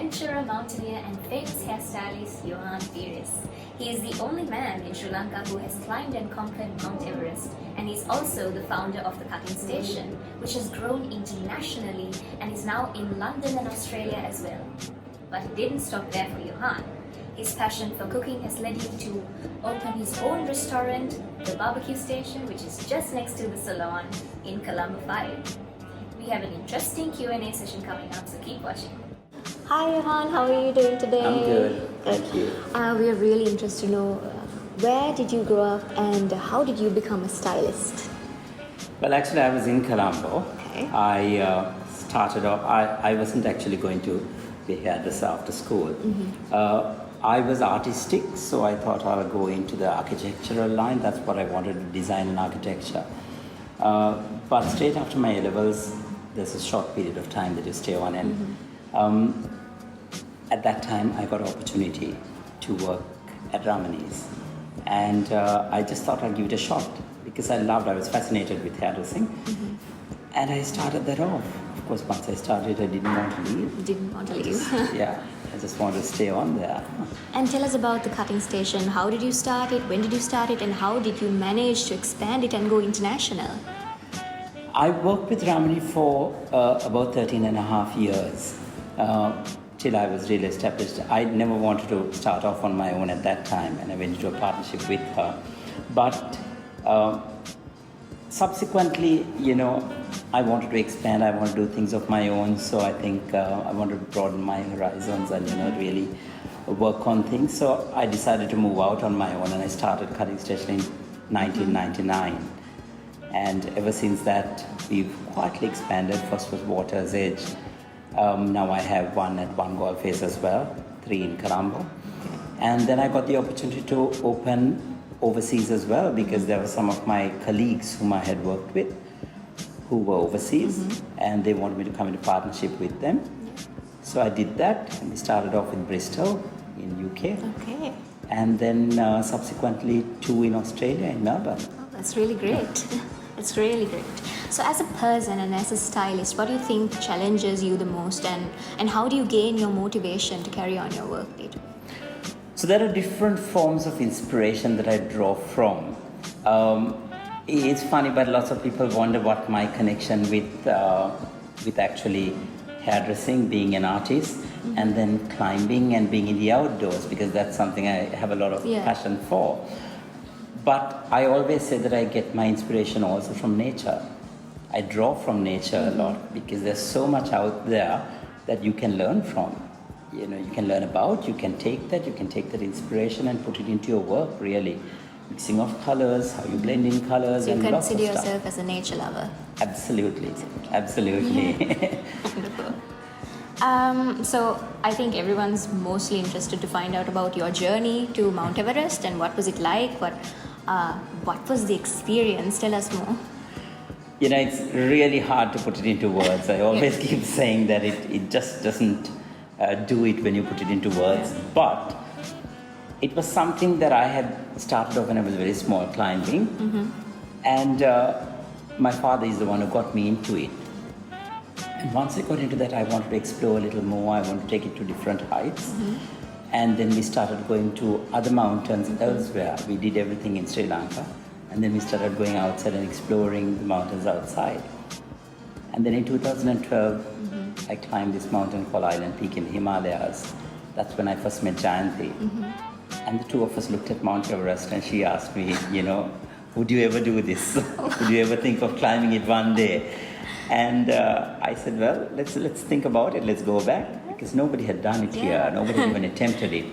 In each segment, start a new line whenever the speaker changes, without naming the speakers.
adventurer, mountaineer and famous hairstylist Johann Peiris. He is the only man in Sri Lanka who has climbed and conquered Mount Everest, and is also the founder of the cutting station, which has grown internationally and is now in London and Australia as well. But it didn't stop there for Johann. His passion for cooking has led him to open his own restaurant, the BBQ Station, which is just next to the salon in Colombo 5. We have an interesting Q&A session coming up, so keep watching. Hi Johann, how are you doing today?
I'm good, thank you.
We are really interested to know where did you grow up and how did you become a stylist?
Well, actually, I was in Colombo.
Okay.
I started off, I wasn't actually going to be a hairdresser after school. I was artistic, so I thought I'll go into the architectural line. That's what I wanted to design in architecture. But straight after my A-levels, there's a short period of time that you stay on, and at that time I got an opportunity to work at Ramani's, and I just thought I'd give it a shot because I was fascinated with hairdressing, and I started that off. Of course, once I started, I didn't want to leave.
Didn't want to leave.
Yeah, I just wanted to stay on there.
And tell us about the cutting station. How did you start it? When did you start it? And how did you manage to expand it and go international?
I worked with Ramani for about 13 and a half years, till I was really established. I never wanted to start off on my own at that time, and I went into a partnership with her. But subsequently, I wanted to expand, I wanted to do things of my own, so I think I wanted to broaden my horizons and, really work on things. So I decided to move out on my own, and I started Cutting Station in 1999. And ever since that, we've quietly expanded. First was Water's Edge. Now I have one at One Golf Face as well, 3 in Colombo. And then I got the opportunity to open overseas as well, because there were some of my colleagues whom I had worked with who were overseas, and they wanted me to come into partnership with them. So I did that, and we started off in Bristol in UK.
Okay.
And then subsequently 2 in Australia, in Melbourne.
Oh, that's really great. That's really great. So as a person and as a stylist, what do you think challenges you the most, and how do you gain your motivation to carry on your work later?
So there are different forms of inspiration that I draw from. It's funny, but lots of people wonder what my connection with actually hairdressing, being an artist, and then climbing and being in the outdoors, because that's something I have a lot of passion for. But I always say that I get my inspiration also from nature. I draw from nature a lot, because there's so much out there that you can learn from. You can learn about, you can take that inspiration and put it into your work, really. Mixing of colors, how you blend in colors,
so
and
you
lots of
consider
stuff.
yourself as a nature lover?
Absolutely.
Wonderful. So I think everyone's mostly interested to find out about your journey to Mount Everest, and what was it like? What was the experience? Tell us more.
It's really hard to put it into words. I always keep saying that it just doesn't do it when you put it into words. But it was something that I had started off when I was very small, climbing. And my father is the one who got me into it. And once I got into that, I wanted to explore a little more. I wanted to take it to different heights. And then we started going to other mountains elsewhere. We did everything in Sri Lanka. And then we started going outside and exploring the mountains outside. And then in 2012, I climbed this mountain called Island Peak in the Himalayas. That's when I first met Jayanti. And the two of us looked at Mount Everest, and she asked me, would you ever do this? Would you ever think of climbing it one day? And I said, well, let's think about it. Let's go back, because nobody had done it here. Nobody had even attempted it.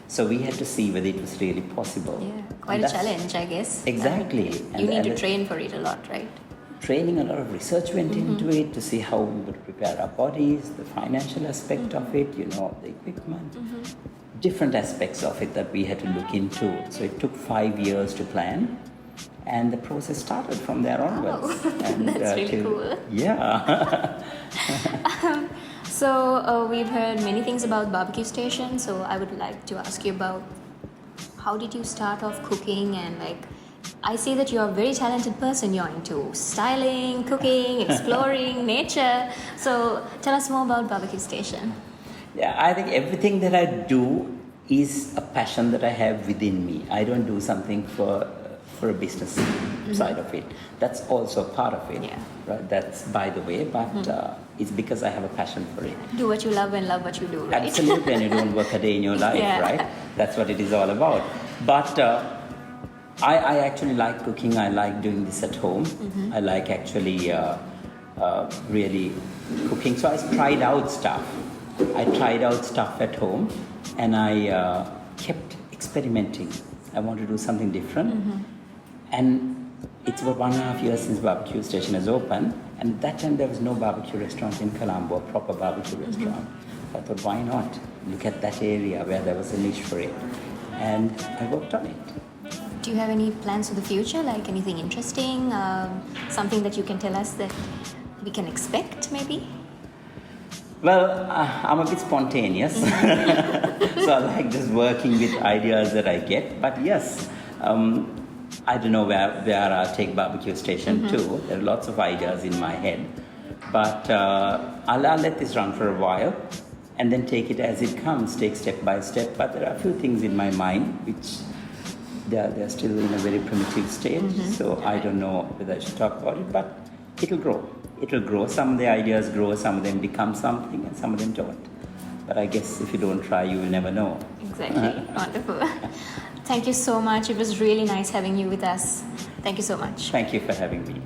So we had to see whether it was really possible.
Yeah, quite a challenge, I guess.
Exactly.
You need to train for it a lot, right?
Training, a lot of research went into it to see how we would prepare our bodies, the financial aspect of it, the equipment, different aspects of it that we had to look into. So it took 5 years to plan, and the process started from there onwards. And,
that's really cool.
Yeah.
So we've heard many things about BBQ Station, so I would like to ask you about how did you start off cooking, and I see that you're a very talented person. You're into styling, cooking, exploring, nature. So tell us more about BBQ Station.
Yeah, I think everything that I do is a passion that I have within me. I don't do something for a business side of it. That's also part of it.
Yeah.
Right? That's by the way, but it's because I have a passion for it.
Do what you love and love what you do, right?
Absolutely, and you don't work a day in your life,
Yeah.
right? That's what it is all about. But I actually like cooking. I like doing this at home. I like actually really cooking. So I tried out stuff. I tried out stuff at home, and I kept experimenting. I want to do something different. And it's about 1.5 years since barbecue station has opened, and at that time there was no barbecue restaurant in Colombo, a proper barbecue restaurant. So I thought, why not look at that area where there was a niche for it, and I worked on it.
Do you have any plans for the future, like anything interesting, something that you can tell us that we can expect maybe?
Well, I'm a bit spontaneous, so I like just working with ideas that I get. But yes, I don't know where I'll take barbecue station to. There are lots of ideas in my head, but I'll let this run for a while, and then take it as it comes, take step by step. But there are a few things in my mind which they're still in a very primitive stage, so I don't know whether I should talk about it, but it'll grow. It'll grow. Some of the ideas grow, some of them become something, and some of them don't. But I guess if you don't try, you will never know.
Exactly. Wonderful. Thank you so much. It was really nice having you with us. Thank you so much.
Thank you for having me.